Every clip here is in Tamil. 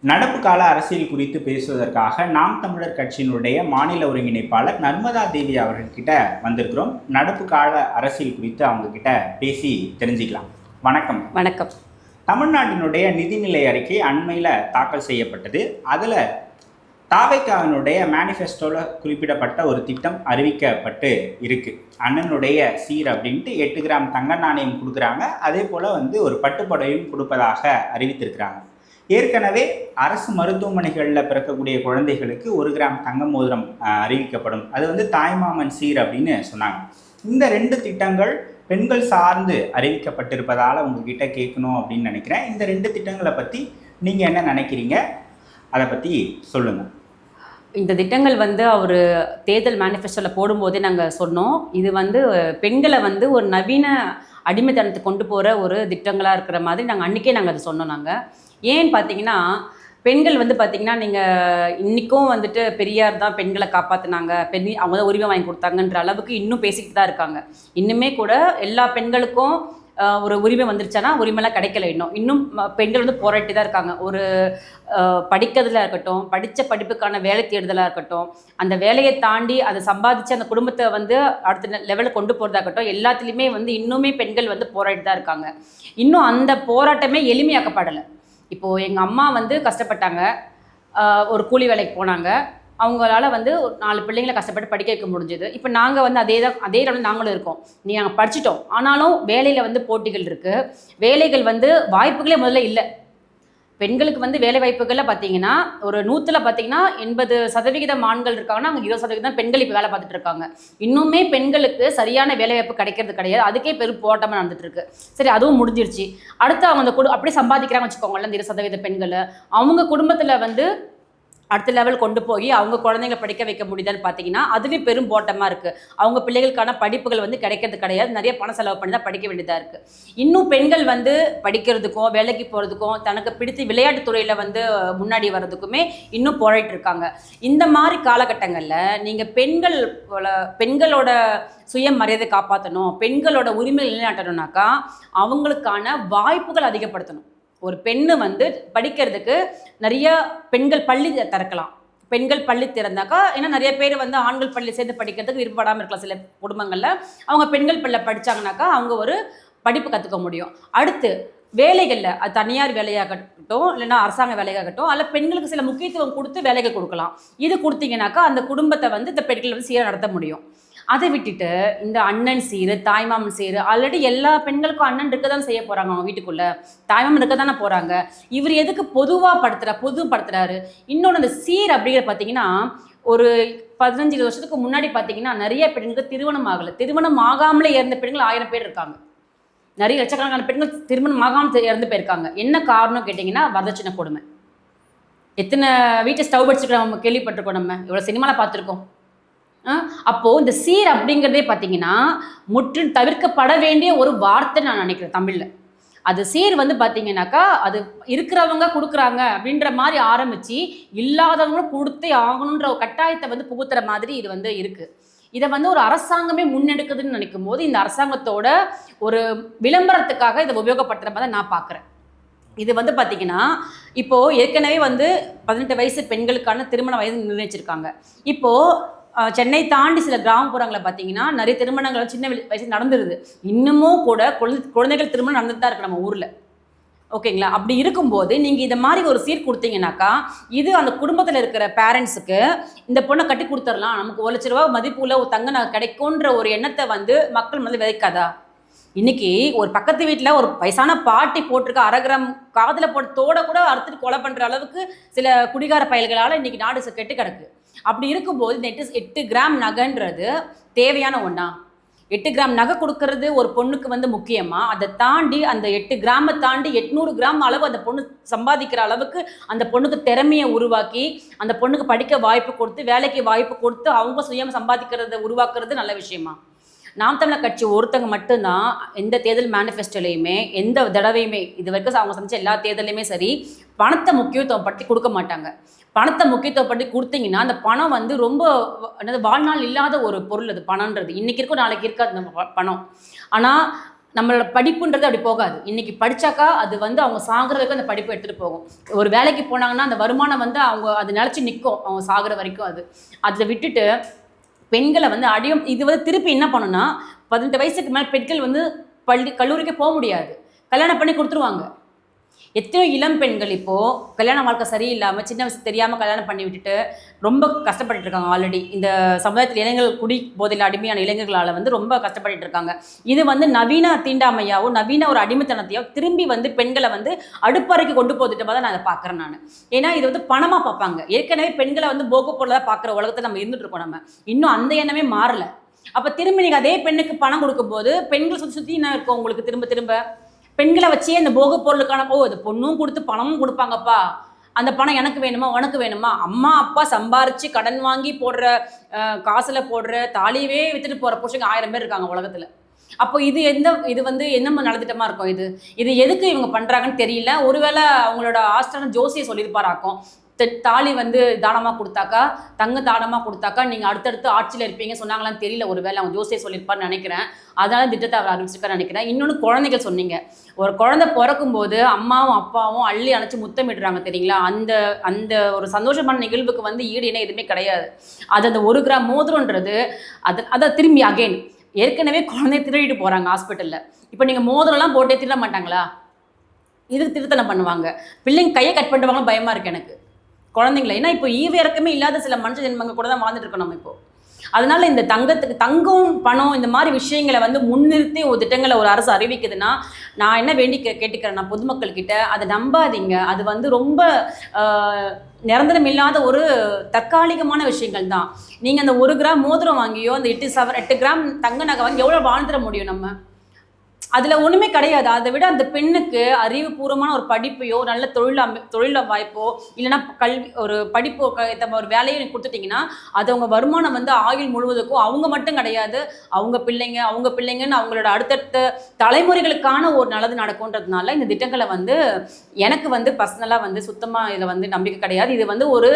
நடப்பு கால அரசியல் குறித்து பேசுவதற்காக நாம் தமிழர் கட்சியினுடைய மாநில ஒருங்கிணைப்பாளர் நர்மதா தேவி அவர்கள்கிட்ட வந்திருக்கிறோம். நடப்பு கால அரசியல் குறித்து அவங்க கிட்ட பேசி தெரிஞ்சுக்கலாம். வணக்கம். வணக்கம். தமிழ்நாட்டினுடைய நிதிநிலை அறிக்கை அண்மையில் தாக்கல் செய்யப்பட்டது. அதில் தாவேக்காவினுடைய மேனிஃபெஸ்டோவில் குறிப்பிடப்பட்ட ஒரு திட்டம் அறிவிக்கப்பட்டு இருக்கு. அண்ணனுடைய சீர் அப்படின்ட்டு 8 கிராம் தங்க நாணயம் கொடுக்குறாங்க. அதே போல் ஒரு பட்டுப்புடவையும் கொடுப்பதாக அறிவித்திருக்கிறாங்க. ஏற்கனவே அரசு மருத்துவமனைகளில் பிறக்கக்கூடிய குழந்தைகளுக்கு 1 கிராம் தங்க மோதிரம் அறிவிக்கப்படும். அது தாய்மாமன் சீர் அப்படின்னு சொன்னாங்க. இந்த 2 திட்டங்கள் பெண்கள் சார்ந்து அறிவிக்கப்பட்டிருப்பதால் உங்ககிட்ட கேட்கணும் அப்படின்னு நினைக்கிறேன். இந்த 2 திட்டங்களை பற்றி நீங்கள் என்ன நினைக்கிறீங்க, அதை பற்றி சொல்லுங்கள். இந்த திட்டங்கள் அவர் தேர்தல் மேனிஃபெஸ்டோவில் போடும்போதே நாங்கள் சொன்னோம். இது பெண்களை ஒரு நவீன அடிமைத்தனத்தை கொண்டு போகிற ஒரு திட்டங்களாக இருக்கிற மாதிரி அன்றைக்கே நாங்கள் அதை சொன்னோம். நாங்கள் ஏன்னு பார்த்தீங்கன்னா, பெண்கள் பார்த்தீங்கன்னா நீங்கள் இன்றைக்கும் பெரியார் தான் பெண்களை காப்பாற்றினாங்க, அவங்க தான் உரிமை வாங்கி கொடுத்தாங்கன்ற அளவுக்கு இன்னும் பேசிக்கிட்டு தான் இருக்காங்க. இன்னுமே கூட எல்லா பெண்களுக்கும் ஒரு உரிமை வந்துருச்சானா உரிமைலாம் கிடைக்கல. இன்னும் பெண்கள் போராட்டி தான் இருக்காங்க. ஒரு படிக்கிறதுல இருக்கட்டும், படித்த படிப்புக்கான வேலை தேடுதலாக இருக்கட்டும், அந்த வேலையை தாண்டி அதை சம்பாதிச்சு அந்த குடும்பத்தை அடுத்த லெவலில் கொண்டு போகிறதா இருக்கட்டும், எல்லாத்துலேயுமே இன்னுமே பெண்கள் போராட்டி தான் இருக்காங்க. இன்னும் அந்த போராட்டமே எளிமையாக்கப்படலை. இப்போது எங்கள் அம்மா கஷ்டப்பட்டாங்க, ஒரு கூலி வேலைக்கு போனாங்க. அவங்களால ஒரு 4 பிள்ளைங்களை கஷ்டப்பட்டு படிக்க வைக்க முடிஞ்சது. இப்போ நாங்கள் அதே லெவலில் நாங்களும் இருக்கோம். நாங்கள் படிச்சிட்டோம், ஆனாலும் வேலையில் போட்டிகள் இருக்குது. வேலைகள் வாய்ப்புகளே முதல்ல இல்லை. பெண்களுக்கு வேலை வாய்ப்புகளில் பார்த்தீங்கன்னா ஒரு 100ல் பார்த்தீங்கன்னா 80% ஆண்கள் இருக்காங்கன்னா அங்கே 20% பெண்கள் இப்போ வேலை பார்த்துட்டு இருக்காங்க. இன்னுமே பெண்களுக்கு சரியான வேலை வாய்ப்பு கிடைக்கிறது கிடையாது. அதுக்கே பெரும் போராட்டமாக நடந்துட்டு இருக்கு. சரி, அதுவும் முடிஞ்சிருச்சு. அடுத்து அவங்க அந்த அப்படியே சம்பாதிக்கிறாங்க வச்சுக்கோங்களேன். 20% பெண்கள் அவங்க குடும்பத்தில் அடுத்த லெவல் கொண்டு போய் அவங்க குழந்தைங்களை படிக்க வைக்க முடியுதான்னு பார்த்தீங்கன்னா அதுலேயும் பெரும் போட்டமாக இருக்குது. அவங்க பிள்ளைகளுக்கான படிப்புகள் கிடைக்கிறது கிடையாது. நிறைய பணம் செலவு பண்ணி தான் படிக்க வேண்டியதாக இருக்குது. இன்னும் பெண்கள் படிக்கிறதுக்கும் வேலைக்கு போகிறதுக்கும் தனக்கு பிடித்த விளையாட்டு துறையில் முன்னாடி வர்றதுக்குமே இன்னும் போராடிட்டு இருக்காங்க. இந்த மாதிரி காலகட்டங்களில் நீங்கள் பெண்களோட சுயமரியாதை காப்பாற்றணும், பெண்களோட உரிமை நிலைநாட்டணும்னாக்கா அவங்களுக்கான வாய்ப்புகள் அதிகப்படுத்தணும். ஒரு பெண்ணு படிக்கிறதுக்கு நிறைய பெண்கள் பள்ளி திறக்கலாம். பெண்கள் பள்ளி திறந்தாக்கா, ஏன்னா நிறைய பேர் ஆண்கள் பள்ளி சேர்ந்து படிக்கிறதுக்கு விருப்பப்படாமல் இருக்கலாம். சில குடும்பங்களில் அவங்க பெண்கள் பள்ளி படித்தாங்கனாக்கா அவங்க ஒரு படிப்பு கற்றுக்க முடியும். அடுத்து வேலைகளில் அது தனியார் வேலையாகட்டும் இல்லைன்னா அரசாங்க வேலையாகட்டும், அதில் பெண்களுக்கு சில முக்கியத்துவம் கொடுத்து வேலைகள் கொடுக்கலாம். இது கொடுத்தீங்கன்னாக்கா அந்த குடும்பத்தை இந்த பெண்கள் சீராக நடத்த முடியும். அதை விட்டுட்டு இந்த அண்ணன் சீர், தாய்மாமன் சீர், ஆல்ரெடி எல்லா பெண்களுக்கும் அண்ணன் இருக்க தான் செய்ய போகிறாங்க. அவங்க வீட்டுக்குள்ளே தாய்மாமன் இருக்க தானே போகிறாங்க. இவர் எதுக்கு பொதுப்படுத்துறாரு? இன்னொன்று அந்த சீர் அப்படிங்கிற பார்த்தீங்கன்னா ஒரு 15-20 வருஷத்துக்கு முன்னாடி பார்த்தீங்கன்னா நிறைய பெண்களுக்கு திருமணம் ஆகலை. திருமணம் ஆகாமலே இறந்த பெண்கள் 1000 பேர் இருக்காங்க. நிறைய லட்சக்கணக்கான பெண்கள் திருமணம் ஆகாமல் இறந்து போயிருக்காங்க. என்ன காரணம் கேட்டிங்கன்னா வரதட்சணை கொடுமை. எத்தனை வீட்டை ஸ்டவ் அடிச்சுக்கிறோம் நம்ம கேள்விப்பட்டிருக்கோம். நம்ம இவ்வளோ சினிமாவில் பார்த்துருக்கோம். அப்போது இந்த சீர் அப்படிங்கிறதே பார்த்தீங்கன்னா முற்றிலும் தவிர்க்கப்பட வேண்டிய ஒரு வார்த்தை நான் நினைக்கிறேன் தமிழில். அது சீர் பார்த்தீங்கன்னாக்கா அது இருக்கிறவங்க கொடுக்குறாங்க அப்படின்ற மாதிரி ஆரம்பித்து இல்லாதவங்களும் கொடுத்தே ஆகணுன்ற ஒரு கட்டாயத்தை புகுத்துற மாதிரி இது இருக்குது. இதை ஒரு அரசாங்கமே முன்னெடுக்குதுன்னு நினைக்கும் போது இந்த அரசாங்கத்தோட ஒரு விளம்பரத்துக்காக இதை உபயோகப்படுத்துகிற மாதிரி நான் பார்க்குறேன். இது பார்த்தீங்கன்னா இப்போது ஏற்கனவே 18 வயசு பெண்களுக்கான திருமண வயது நிர்ணயிச்சிருக்காங்க. இப்போது சென்னை தாண்டி சில கிராமப்புறங்களில் பார்த்தீங்கன்னா நிறைய திருமணங்கள் சின்ன வயசு நடந்துருது. இன்னமும் கூட குழந்தைகள் திருமணம் நடந்துட்டு தான் இருக்கு நம்ம ஊரில். ஓகேங்களா? அப்படி இருக்கும்போது நீங்கள் இதை மாதிரி ஒரு சீர் கொடுத்தீங்கன்னாக்கா இது அந்த குடும்பத்தில் இருக்கிற பேரண்ட்ஸுக்கு இந்த பொண்ணை கட்டி கொடுத்துடலாம், நமக்கு 1 லட்ச ரூபா மதிப்புள்ள ஒரு தங்க நகை கிடைக்கும்ன்ற ஒரு எண்ணத்தை மக்கள் விதைக்காதா? இன்னைக்கு ஒரு பக்கத்து வீட்டில் ஒரு வயசான பாட்டி போட்டிருக்க 1/2 கிராம் காதில் போட்ட தோட கூட அறுத்துட்டு கொலை பண்ணுற அளவுக்கு சில குடிகார பயல்களால் இன்னைக்கு நாடு கெட்டு கிடக்கு. அப்படி இருக்கும்போது இந்த 8 கிராம் நகைன்றது தேவையான ஒன்றா? 8 கிராம் நகை கொடுக்கறது ஒரு பொண்ணுக்கு முக்கியமா? அதை தாண்டி அந்த 8 கிராமை தாண்டி 800 கிராம் அளவு அந்த பொண்ணு சம்பாதிக்கிற அளவுக்கு அந்த பொண்ணுக்கு திறமையை உருவாக்கி அந்த பொண்ணுக்கு படிக்க வாய்ப்பு கொடுத்து வேலைக்கு வாய்ப்பு கொடுத்து அவங்க சுயம் சம்பாதிக்கிறத உருவாக்குறது நல்ல விஷயமா? நாம் தமிழர் கட்சி ஒருத்தங்க மட்டும்தான் எந்த தேர்தல் மேனிஃபெஸ்டோலையுமே எந்த தடவையுமே இது வரைக்கும் அவங்க சந்திச்ச எல்லா தேர்தலையுமே சரி பணத்தை முக்கியத்துவம் படுத்தி கொடுக்க மாட்டாங்க. பணத்தை முக்கியத்துவப்படுத்தி கொடுத்தீங்கன்னா அந்த பணம் ரொம்ப வாழ்நாள் இல்லாத ஒரு பொருள். அது பணம்ன்றது இன்றைக்கி இருக்கும் நாளைக்கு இருக்காது நம்ம பணம். ஆனால் நம்மளோட படிப்புன்றது அப்படி போகாது. இன்னைக்கு படிச்சாக்கா அது வந்து அவங்க சாகுறதுக்கு அந்த படிப்பு எடுத்துகிட்டு போகும். ஒரு வேலைக்கு போனாங்கன்னா அந்த வருமானம் வந்து அவங்க அது நிலச்சி நிற்கும் அவங்க சாகுற வரைக்கும். அதை விட்டுட்டு பெண்களை வந்து இது வந்து திருப்பி என்ன பண்ணுன்னா 18 வயசுக்கு மேலே பெண்கள் வந்து கல்லூரிக்கு போக முடியாது, கல்யாணம் பண்ணி கொடுத்துருவாங்க. எத்தனையோ இளம் பெண்கள் இப்போது கல்யாண வாழ்க்கை சரியில்லாமல் சின்ன வயசு தெரியாமல் கல்யாணம் பண்ணி விட்டுட்டு ரொம்ப கஷ்டப்பட்டு இருக்காங்க. ஆல்ரெடி இந்த சமுதாயத்தில் இளைஞர்கள் குடி போதையில் அடிமையான இளைஞர்களால் வந்து ரொம்ப கஷ்டப்பட்டு இருக்காங்க. இது வந்து நவீன தீண்டாமையாவோ நவீன ஒரு அடிமைத்தனத்தையோ திரும்பி வந்து பெண்களை வந்து அடுப்பறைக்கு கொண்டு போதுட்டமாக தான் நான் அதை பார்க்குறேன் நான். ஏன்னா இது வந்து பணமாக பார்ப்பாங்க. ஏற்கனவே பெண்களை வந்து போக பொருளாக பார்க்குற உலகத்தை நம்ம இருந்துட்டு இருக்கோம். நம்ம இன்னும் அந்த எண்ணமே மாறலை. அப்போ திரும்பி நீங்கள் அதே பெண்ணுக்கு பணம் கொடுக்கும்போது பெண்கள் சுற்றி என்ன இருக்கும் உங்களுக்கு? திரும்ப பெண்களை வச்சே இந்த போக பொருளுக்கான இது பொண்ணும் கொடுத்து பணமும் கொடுப்பாங்கப்பா. அந்த பணம் எனக்கு வேணுமா உனக்கு வேணுமா? அம்மா அப்பா சம்பாரிச்சு கடன் வாங்கி போடுற காசுல போடுற தாலியவே வித்துட்டு போற புருஷங்க 1000 பேர் இருக்காங்க உலகத்துல. அப்போ இது வந்து என்ன நலத்திட்டமா இருக்கும்? இது எதுக்கு இவங்க பண்றாங்கன்னு தெரியல. ஒருவேளை அவங்களோட ஆஸ்தான ஜோசியை சொல்லியிருப்பாராக்கும், தாலி வந்து தானமாக கொடுத்தாக்கா, தங்க தானமாக கொடுத்தாக்கா நீங்கள் அடுத்தடுத்து ஆட்சியில் இருப்பீங்க சொன்னாங்களான்னு தெரியல. ஒருவேளை அவங்க ஜோசியை சொல்லியிருப்பான்னு நினைக்கிறேன். அதனால திட்டத்தை அவர் அறிவிச்சிருக்கான்னு நினைக்கிறேன். இன்னொன்று குழந்தைகள் சொன்னீங்க, ஒரு குழந்தை பிறக்கும்போது அம்மாவும் அப்பாவும் அள்ளி அணைச்சி முத்தமிடுறாங்க தெரியுங்களா? அந்த ஒரு சந்தோஷமான நிகழ்வுக்கு வந்து ஈடு இணை எதுவுமே கிடையாது. அது அந்த 1 கிராம் மோதிரன்றது அதை திரும்பி அகைன் ஏற்கனவே குழந்தைய திருடிட்டு போகிறாங்க ஹாஸ்பிட்டலில். இப்போ நீங்கள் மோதிரம்லாம் போட்டே திருட மாட்டாங்களா? இதுக்கு திருத்தனை பண்ணுவாங்க. பிள்ளைங்க கையை கட் பண்ணுவாங்க. பயமாக இருக்குது எனக்கு குழந்தைங்கள. ஏன்னா இப்போ ஈவு இறக்கமே இல்லாத சில மனுஷ ஜென்மங்க கூட தான் வாழ்ந்துட்டு இருக்கோம் நம்ம இப்போ. அதனால இந்த தங்கம் பணம் இந்த மாதிரி விஷயங்களை வந்து முன்னிறுத்தி ஒரு திட்டங்களை ஒரு அரசு அறிவிக்குதுன்னா நான் என்ன கேட்டுக்கிறேன் நான் பொதுமக்கள் கிட்ட, அதை நம்பாதீங்க. அது வந்து ரொம்ப நிரந்தரம் இல்லாத ஒரு தற்காலிகமான விஷயங்கள் தான். நீங்கள் அந்த 1 கிராம் மோதிரம் வாங்கியோ அந்த 8 கிராம் தங்க நகை வாங்கி எவ்வளோ வாழ்ந்துட முடியும் நம்ம? அதில் ஒன்றுமே கிடையாது. அதை விட அந்த பெண்ணுக்கு அறிவுபூர்வமான ஒரு படிப்பையோ நல்ல தொழில் வாய்ப்போ இல்லைன்னா ஒரு படிப்போ ஒரு வேலையை கொடுத்துட்டிங்கன்னா அது அவங்க வருமானம் வந்து ஆயுள் முழுவதுக்கும் அவங்க மட்டும் கிடையாது, அவங்க பிள்ளைங்கன்னு அவங்களோட அடுத்தடுத்த தலைமுறைகளுக்கான ஒரு நல்லது நடக்கும்ன்றதுனால இந்த திட்டங்களை வந்து எனக்கு வந்து பர்சனலாக வந்து சுத்தமாக இதில் வந்து நம்பிக்கை கிடையாது. இது வந்து ஒரு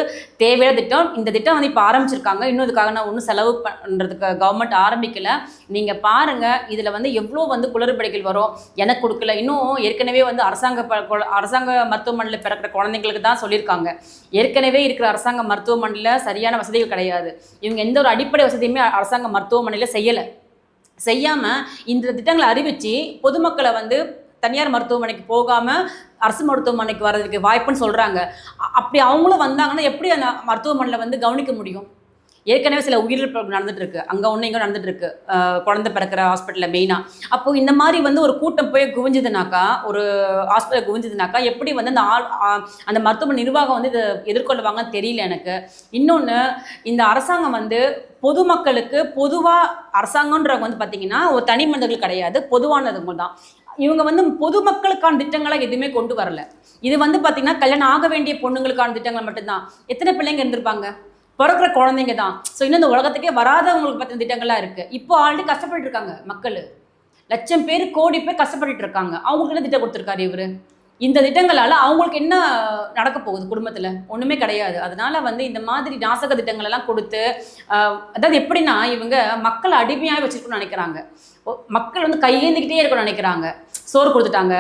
தேவையான திட்டம். இந்த திட்டம் வந்து இப்போ ஆரம்பிச்சிருக்காங்க. இன்னும் இதுக்காக நான் ஒன்றும் செலவு பண்ணுறதுக்கு கவர்மெண்ட் ஆரம்பிக்கலை. நீங்கள் பாருங்கள், இதில் வந்து எவ்வளோ வந்து குளறுபடிகள் வரும். எனக்கு கொடுக்கல. இன்னும் ஏற்கனவே வந்து அரசாங்க மருத்துவமனையில் பிறக்கிற குழந்தைங்களுக்கு தான் சொல்லியிருக்காங்க. ஏற்கனவே இருக்கிற அரசாங்க மருத்துவமனையில் சரியான வசதிகள் கிடையாது. இவங்க எந்த ஒரு அடிப்படை வசதியுமே அரசாங்க மருத்துவமனையில் செய்யாமல் இந்த திட்டங்களை அறிவித்து பொதுமக்களை வந்து தனியார் மருத்துவமனைக்கு போகாமல் அரசு மருத்துவமனைக்கு வர்றதுக்கு வாய்ப்புன்னு சொல்கிறாங்க. அப்படி அவங்களும் வந்தாங்கன்னா எப்படி அந்த மருத்துவமனையில் வந்து கவனிக்க முடியும்? ஏற்கனவே சில உயிரிழப்பு நடந்துட்டு இருக்கு, அங்கே ஒன்று இங்கே நடந்துட்டு இருக்கு, குழந்தை பிறக்கிற ஹாஸ்பிட்டலில் மெயினாக. அப்போது இந்த மாதிரி வந்து ஒரு கூட்டம் போய் குவிஞ்சுதுனாக்கா, ஒரு ஹாஸ்பிட்டல் குவிஞ்சுதுனாக்கா எப்படி வந்து அந்த மருத்துவமனை நிர்வாகம் வந்து இதை எதிர்கொள்வாங்கன்னு தெரியல எனக்கு. இன்னொன்று, இந்த அரசாங்கம் வந்து பொதுமக்களுக்கு பொதுவாக அரசாங்கன்றவங்க வந்து பார்த்திங்கன்னா ஒரு தனி மனிதர்கள் கிடையாது, பொதுவானவங்க தான். இவங்க வந்து பொதுமக்களுக்கான திட்டங்களை எதுவுமே கொண்டு வரல. இது வந்து பார்த்திங்கன்னா கல்யாணம் ஆக வேண்டிய பொண்ணுங்களுக்கான திட்டங்கள் மட்டும்தான். எத்தனை பிள்ளைங்க இருந்திருப்பாங்க? பிறக்கிற குழந்தைங்க தான். ஸோ இன்னும் இந்த உலகத்துக்கே வராதவங்களுக்கு பற்றின திட்டங்கள்லாம் இருக்குது. இப்போ ஆல்ரெடி கஷ்டப்பட்டு இருக்காங்க மக்கள், லட்சம் பேர் கோடி பேர் கஷ்டப்பட்டு இருக்காங்க. அவங்களுக்கு என்ன திட்டம் கொடுத்துருக்காரு இவர்? இந்த திட்டங்களால் அவங்களுக்கு என்ன நடக்க போகுது குடும்பத்தில்? ஒன்றுமே கிடையாது. அதனால வந்து இந்த மாதிரி நாசக திட்டங்கள் எல்லாம் கொடுத்து, அதாவது எப்படின்னா இவங்க மக்களை அடிமையாக வச்சுருக்கணும்னு நினைக்கிறாங்க. மக்கள் வந்து கையேந்திக்கிட்டே இருக்கணும்னு நினைக்கிறாங்க. சோறு கொடுத்துட்டாங்க,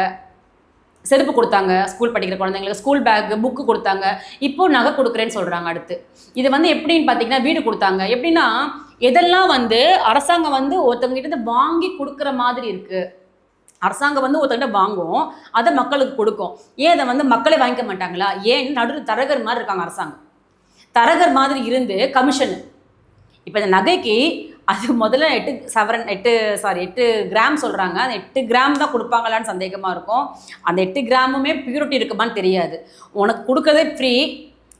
செருப்பு கொடுத்தாங்க, ஸ்கூல் படிக்கிற குழந்தைங்களுக்கு ஸ்கூல் பேக் புக்கு கொடுத்தாங்க, இப்போ நகை கொடுக்குறேன்னு சொல்கிறாங்க. அடுத்து இது வந்து எப்படின்னு பார்த்தீங்கன்னா வீடு கொடுத்தாங்க. எப்படின்னா எதெல்லாம் வந்து அரசாங்கம் வந்து ஒருத்தவங்கிட்ட வாங்கி கொடுக்குற மாதிரி இருக்குது. அரசாங்கம் வந்து ஒருத்தங்கிட்ட வாங்கும், அதை மக்களுக்கு கொடுக்கும். ஏன் அதை வந்து மக்களே வாங்கிக்க மாட்டாங்களா? ஏன் நடுவில் தரகர் மாதிரி இருக்காங்க அரசாங்கம். தரகர் மாதிரி இருந்து கமிஷன். இப்போ இந்த நகைக்கு அது முதல்ல 8 கிராம் சொல்கிறாங்க. அந்த 8 கிராம் தான் கொடுப்பாங்களான்னு சந்தேகமாக இருக்கும். அந்த 8 கிராமுமே பியூரிட்டி இருக்குமான்னு தெரியாது. உனக்கு கொடுக்குறதே ஃப்ரீ.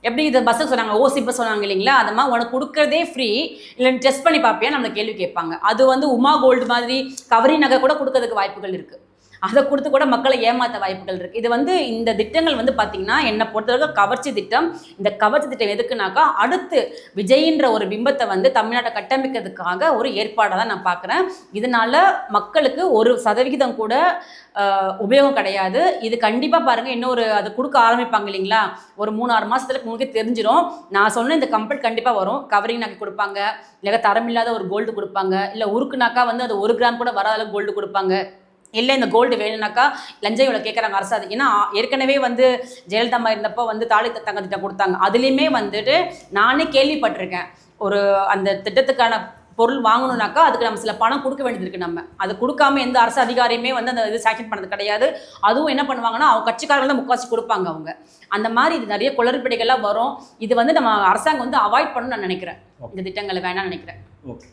எப்படி இதை பஸ்ஸுக்கு சொன்னாங்க, ஓசி பஸ் சொன்னாங்க இல்லைங்களா? அது மாதிரி உனக்கு கொடுக்குறதே ஃப்ரீ, இல்லை டெஸ்ட் பண்ணி பார்ப்பியா நம்மளை கேள்வி கேட்பாங்க. அது வந்து உமா கோல்டு மாதிரி கவரி நகை கூட கொடுக்கறதுக்கு வாய்ப்புகள் இருக்குது. அதை கொடுத்து கூட மக்களை ஏமாற்ற வாய்ப்புகள் இருக்குது. இது வந்து இந்த திட்டங்கள் வந்து பார்த்திங்கன்னா என்னை பொறுத்தவரைக்கும் கவர்ச்சி திட்டம். இந்த கவர்ச்சி திட்டம் எதுக்குனாக்கா அடுத்து விஜயின்ற ஒரு பிம்பத்தை வந்து தமிழ்நாட்டை கட்டமைக்கிறதுக்காக ஒரு ஏற்பாடாக தான் நான் பார்க்குறேன். இதனால் மக்களுக்கு 1% கூட உபயோகம் கிடையாது. இது கண்டிப்பாக பாருங்கள், இன்னொரு அது கொடுக்க ஆரம்பிப்பாங்க இல்லைங்களா, ஒரு 3-6 மாதத்துல உங்களுக்கு தெரிஞ்சிடும். நான் சொன்ன இந்த கம்பெனி கண்டிப்பாக வரும். கவரிங் நகை கொடுப்பாங்க, இல்லை தரமில்லாத ஒரு கோல்டு கொடுப்பாங்க, இல்லை உருக்குனாக்கா வந்து அது 1 கிராம் கூட வராத கோல்டு கொடுப்பாங்க. இல்லை இந்த கோல்டு வேணும்னாக்கா லஞ்சம் இவ்வளோ கேட்குறாங்க அரசு. அது ஏன்னா ஏற்கனவே வந்து ஜெயலலிதா அம்மா இருந்தப்போ வந்து தாலி தங்க திட்டம் கொடுத்தாங்க. அதுலேயுமே வந்துட்டு நானே கேள்விப்பட்டிருக்கேன், ஒரு அந்த திட்டத்துக்கான பொருள் வாங்கணும்னாக்கா அதுக்கு நம்ம சில பணம் கொடுக்க வேண்டியது இருக்குது. நம்ம அது கொடுக்காம எந்த அரசு அதிகாரியுமே வந்து அந்த இது சாங்ஷன் பண்ணது கிடையாது. அதுவும் என்ன பண்ணுவாங்கன்னா அவங்க கட்சிக்காரர்கள் தான் முக்காசி கொடுப்பாங்க அவங்க. அந்த மாதிரி இது நிறைய குளறுபடிகள்லாம் வரும். இது வந்து நம்ம அரசாங்கம் வந்து அவாய்ட் பண்ணணும்னு நான் நினைக்கிறேன். இந்த திட்டங்களை வேணாம்னு நினைக்கிறேன். ஓகே.